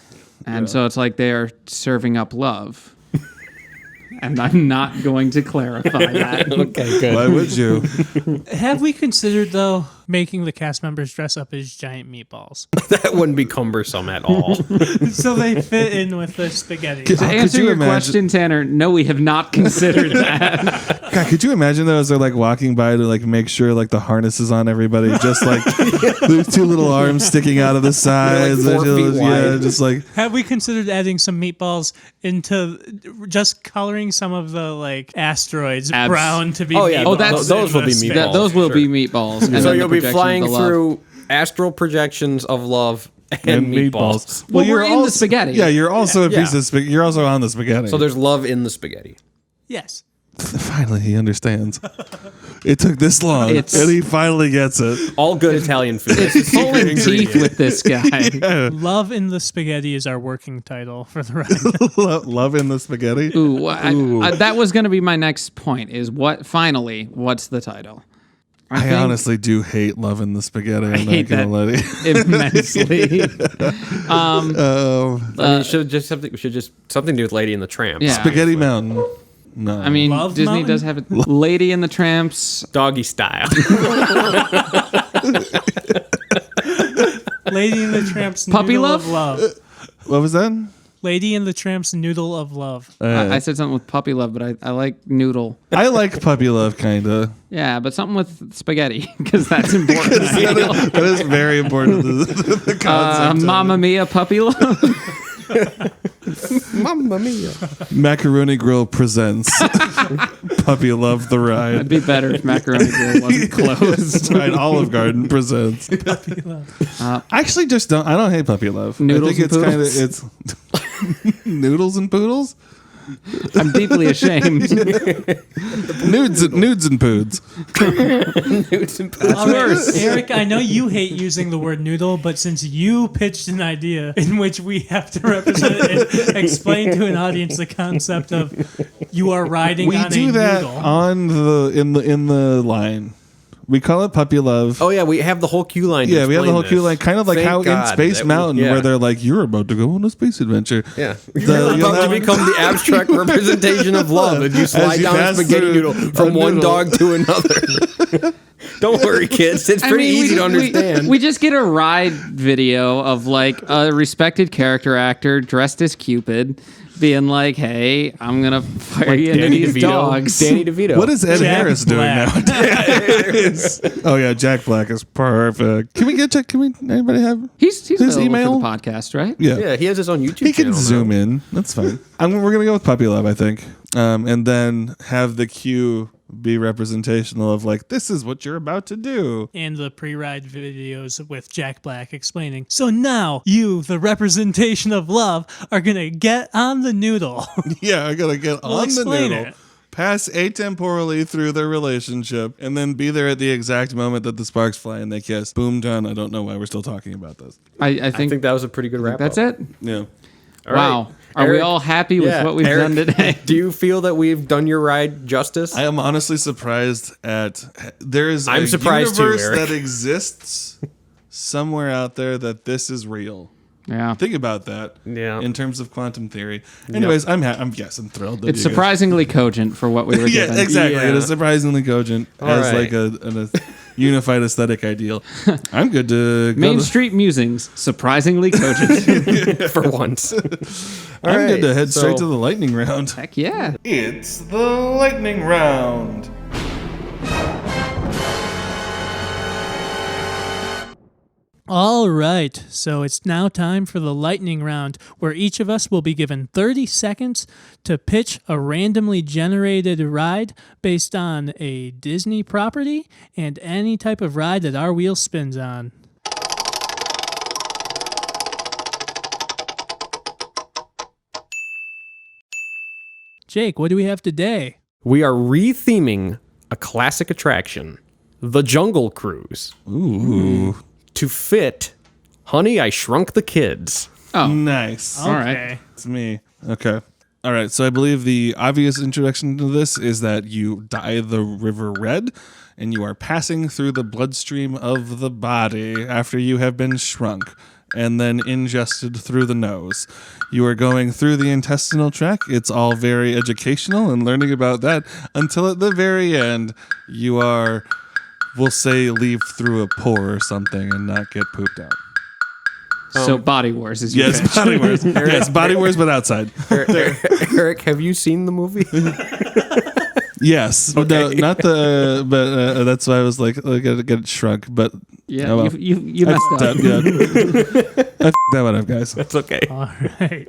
Speaker 5: And so it's like they are serving up love. And I'm not going to clarify that.
Speaker 4: Okay, good.
Speaker 6: Why would you?
Speaker 3: Have we considered, though, making the cast members dress up as giant meatballs?
Speaker 4: That wouldn't be cumbersome at all.
Speaker 3: So they fit in with the spaghetti.
Speaker 5: To answer
Speaker 6: you
Speaker 5: your
Speaker 6: imagine-
Speaker 5: question, Tanner, no, we have not considered that.
Speaker 6: God, could you imagine though as they're like walking by to like make sure like the harness is on everybody? Just like there's two little arms sticking out of the sides.
Speaker 4: They're, like, 4 feet
Speaker 6: Yeah,
Speaker 4: wide.
Speaker 6: just like
Speaker 3: Have we considered adding some meatballs into just coloring some of the like asteroids brown to be?
Speaker 4: Oh, yeah.
Speaker 3: meatballs
Speaker 4: Oh,
Speaker 5: that's-
Speaker 3: in
Speaker 4: those will
Speaker 3: the
Speaker 4: be
Speaker 3: space?
Speaker 4: meatballs.
Speaker 5: Those will
Speaker 4: Sure.
Speaker 5: be meatballs. And
Speaker 4: So
Speaker 5: then the
Speaker 4: you'll be
Speaker 5: projection of
Speaker 4: flying
Speaker 5: the love.
Speaker 4: through astral projections of love and meatballs.
Speaker 5: Well, we're in the spaghetti.
Speaker 6: Yeah, you're also a
Speaker 4: Yeah.
Speaker 6: piece of spaghetti. You're also on the spaghetti.
Speaker 4: So there's love in the spaghetti.
Speaker 3: Yes.
Speaker 6: finally he understands. It took this long,
Speaker 5: It's-
Speaker 6: and he finally gets it.
Speaker 4: All good Italian food.
Speaker 5: It's pulling teeth with this guy.
Speaker 3: Love in the Spaghetti is our working title for the ride.
Speaker 6: Love in the spaghetti.
Speaker 5: Ooh, that was going to be my next point. Is what's the title?
Speaker 6: I
Speaker 5: think
Speaker 6: honestly do hate Love in the spaghetti. I'm
Speaker 5: hate
Speaker 6: not gonna
Speaker 5: that.
Speaker 6: let it.
Speaker 5: immensely.
Speaker 4: I mean, should just something to do with Lady and the Tramp.
Speaker 5: Yeah.
Speaker 6: Spaghetti Mountain. No.
Speaker 5: I mean,
Speaker 3: Love
Speaker 5: Disney
Speaker 3: Mountain?
Speaker 5: does have it. Lady and the Tramps.
Speaker 4: Doggy style.
Speaker 3: Lady and the Tramp's
Speaker 5: Puppy
Speaker 3: Noodle
Speaker 5: Love?
Speaker 3: of Love.
Speaker 6: What was that?
Speaker 3: Lady and the Tramp's Noodle of Love.
Speaker 5: I said something with puppy love, but I like noodle.
Speaker 6: I like puppy love, kinda.
Speaker 5: Yeah, but something with spaghetti because that's important.
Speaker 6: That is very important to the concept.
Speaker 5: Mamma Mia, puppy love.
Speaker 4: Mamma mia.
Speaker 6: Macaroni Grill presents Puppy Love the
Speaker 5: It'd
Speaker 6: Ride.
Speaker 5: be better if Macaroni Grill wasn't closed.
Speaker 6: Right, Olive Garden presents. I actually I don't hate Puppy Love.
Speaker 5: Noodles
Speaker 6: I think
Speaker 5: and
Speaker 6: it's kind of
Speaker 5: poodles?
Speaker 6: it's noodles and poodles.
Speaker 5: I'm deeply ashamed.
Speaker 6: Nudes and poods.
Speaker 3: All right, Eric, I know you hate using the word noodle, but since you pitched an idea in which we have to represent and explain to an audience the concept of you are riding
Speaker 6: We
Speaker 3: on
Speaker 6: do
Speaker 3: a
Speaker 6: that
Speaker 3: noodle.
Speaker 6: on in the line. We call it puppy love.
Speaker 4: Oh yeah, we have the whole queue line.
Speaker 6: Yeah, we have the whole queue line, kind of like
Speaker 4: Thank
Speaker 6: how in
Speaker 4: God
Speaker 6: Space
Speaker 4: that
Speaker 6: Mountain,
Speaker 4: yeah.
Speaker 6: where they're like, "You're about to go on a space adventure."
Speaker 4: Yeah,
Speaker 6: You'll
Speaker 4: about to
Speaker 6: have-
Speaker 4: become the abstract representation of love as you slide
Speaker 6: you
Speaker 4: down a
Speaker 6: pass
Speaker 4: spaghetti
Speaker 6: through
Speaker 4: noodle from
Speaker 6: a
Speaker 4: one
Speaker 6: noodle.
Speaker 4: dog to another. Don't worry, kids. It's pretty easy to understand.
Speaker 5: We just get a ride video of like a respected character actor dressed as Cupid being like, "Hey, I'm gonna fire you into
Speaker 4: Danny
Speaker 5: these
Speaker 4: DeVito.
Speaker 5: dogs."
Speaker 4: Danny DeVito.
Speaker 6: What is Ed
Speaker 3: Jack
Speaker 6: Harris doing
Speaker 3: Black.
Speaker 6: nowadays? Oh yeah, Jack Black is perfect. Can we get Jack? Can we? Anybody have?
Speaker 5: He's
Speaker 6: His
Speaker 5: available
Speaker 6: email?
Speaker 5: for the podcast, right?
Speaker 6: Yeah.
Speaker 4: Yeah, he has his own YouTube
Speaker 6: He
Speaker 4: channel.
Speaker 6: can zoom in. That's fine. We're gonna go with puppy love, I think, and then have the cue be representational of like, this is what you're about to do.
Speaker 3: And the pre-ride videos with Jack Black explaining. So now you, the representation of love, are gonna get on the noodle.
Speaker 6: Yeah, I gotta get
Speaker 3: We'll
Speaker 6: on the
Speaker 3: explain
Speaker 6: noodle,
Speaker 3: it.
Speaker 6: pass atemporally through their relationship, and then be there at the exact moment that the sparks fly and they kiss. Boom, done. I don't know why we're still talking about this.
Speaker 5: I
Speaker 4: I
Speaker 5: think
Speaker 4: think that was a pretty good wrap.
Speaker 5: that's
Speaker 4: up.
Speaker 5: it.
Speaker 6: Yeah.
Speaker 4: All
Speaker 5: Wow.
Speaker 4: right.
Speaker 5: Are we
Speaker 4: Eric-
Speaker 5: all happy with
Speaker 4: Yeah,
Speaker 5: what we've
Speaker 4: Eric,
Speaker 5: done today?
Speaker 4: Do you feel that we've done your ride justice?
Speaker 6: I am honestly surprised at there is
Speaker 4: I'm
Speaker 6: a
Speaker 4: surprised too,
Speaker 6: universe
Speaker 4: Eric.
Speaker 6: that exists somewhere out there that this is real.
Speaker 5: Yeah.
Speaker 6: Think about that.
Speaker 4: Yeah.
Speaker 6: In terms of quantum theory. Anyways, I'm thrilled. That
Speaker 5: It's
Speaker 6: you guys-
Speaker 5: surprisingly cogent for what we were
Speaker 6: Yeah,
Speaker 5: given.
Speaker 6: exactly. It
Speaker 4: Yeah.
Speaker 6: is surprisingly cogent as
Speaker 4: right.
Speaker 6: like a unified aesthetic ideal. I'm good to go
Speaker 5: Main
Speaker 6: to,
Speaker 5: Street Musings, surprisingly cogent.
Speaker 4: For once.
Speaker 6: I'm good to head
Speaker 4: so-
Speaker 6: straight to the lightning round.
Speaker 5: Heck yeah.
Speaker 6: It's the lightning round.
Speaker 3: All right, so it's now time for the lightning round, where each of us will be given 30 seconds to pitch a randomly generated ride based on a Disney property and any type of ride that our wheel spins on. Jake, what do we have today?
Speaker 4: We are retheming a classic attraction, the Jungle Cruise,
Speaker 6: Ooh.
Speaker 4: to fit Honey, I Shrunk the Kids.
Speaker 5: Oh,
Speaker 6: Nice.
Speaker 5: all right.
Speaker 3: Okay.
Speaker 6: It's me. Okay. All right. So I believe the obvious introduction to this is that you dye the river red and you are passing through the bloodstream of the body after you have been shrunk and then ingested through the nose. You are going through the intestinal tract. It's all very educational and learning about that until at the very end you are, we'll say, leave through a pore or something and not get pooped out.
Speaker 5: So Body Wars is your
Speaker 6: Yes,
Speaker 5: pitch.
Speaker 6: Body Wars. Yes, Body Wars, but outside.
Speaker 4: Eric, have you seen the movie?
Speaker 6: Yes, but no, not the. But that's why I was like, I gotta get it shrunk. But
Speaker 5: Yeah,
Speaker 6: oh well.
Speaker 5: you
Speaker 6: I
Speaker 5: messed
Speaker 6: f***ed
Speaker 5: up.
Speaker 6: up. Yeah, I f***ed that one up, guys.
Speaker 4: It's okay.
Speaker 3: All right.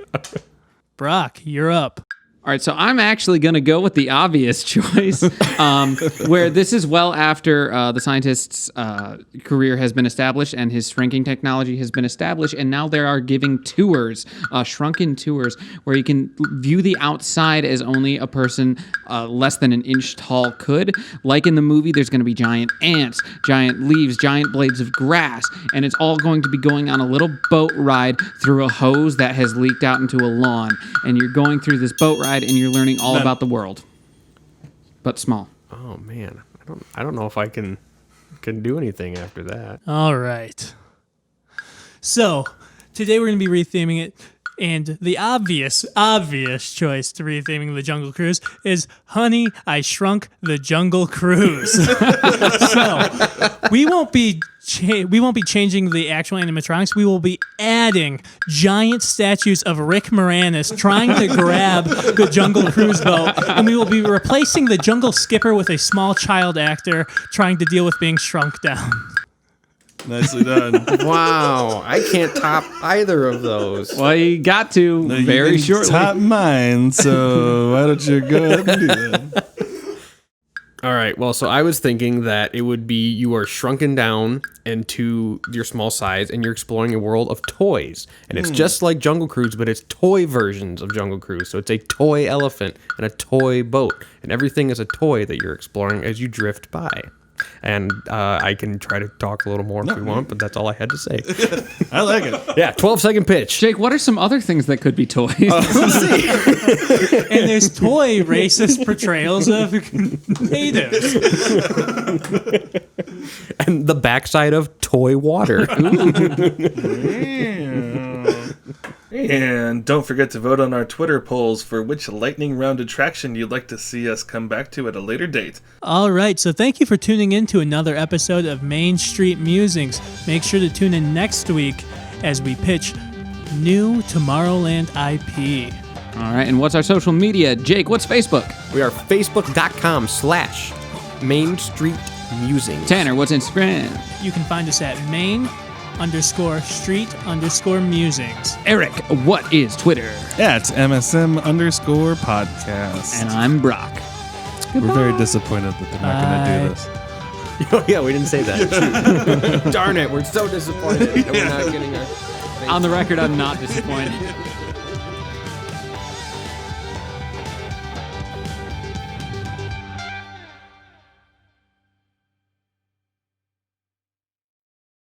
Speaker 3: Brock, you're up.
Speaker 5: All right, so I'm actually going to go with the obvious choice, where this is well after the scientist's career has been established and his shrinking technology has been established, and now they are giving tours, shrunken tours, where you can view the outside as only a person less than an inch tall could. Like in the movie, there's going to be giant ants, giant leaves, giant blades of grass, and it's all going to be going on a little boat ride through a hose that has leaked out into a lawn, and you're going through this boat ride and you're learning all about the world, but small.
Speaker 4: Oh man, I don't know if I can do anything after that.
Speaker 3: All right. So today we're going to be retheming it, and the obvious choice to retheming the Jungle Cruise is Honey, I Shrunk the Jungle Cruise. So we won't be changing the actual animatronics. We will be adding giant statues of Rick Moranis trying to grab the Jungle Cruise boat, and we will be replacing the Jungle Skipper with a small child actor trying to deal with being shrunk down.
Speaker 6: Nicely done.
Speaker 4: Wow, I can't top either of those.
Speaker 5: Well, you got to
Speaker 6: You
Speaker 5: very
Speaker 6: can
Speaker 5: shortly.
Speaker 6: top mine. So why don't you go ahead and do that?
Speaker 4: All right. Well, so I was thinking that it would be you are shrunken down into your small size and you're exploring a world of toys. And it's just like Jungle Cruise, but it's toy versions of Jungle Cruise. So it's a toy elephant and a toy boat. And everything is a toy that you're exploring as you drift by. And I can try to talk a little more if we want, but that's all I had to say.
Speaker 6: I like it.
Speaker 4: Yeah, 12-second pitch.
Speaker 5: Jake, what are some other things that could be toys?
Speaker 3: And there's toy racist portrayals of natives.
Speaker 4: And the backside of toy water.
Speaker 1: And don't forget to vote on our Twitter polls for which lightning round attraction you'd like to see us come back to at a later date.
Speaker 3: All right, so thank you for tuning in to another episode of Main Street Musings. Make sure to tune in next week as we pitch new Tomorrowland IP.
Speaker 5: All right, and what's our social media? Jake, what's Facebook?
Speaker 4: We are facebook.com/Main Street Musings.
Speaker 5: Tanner, what's Instagram?
Speaker 3: You can find us at main_street_musings.
Speaker 5: Eric, what is Twitter?
Speaker 6: At MSM_podcast.
Speaker 5: And I'm Brock.
Speaker 6: We're very disappointed that they're not going to do this.
Speaker 4: Oh, yeah, we didn't say that. Darn it, we're so disappointed that we're not getting our...
Speaker 5: On the record, I'm not disappointed.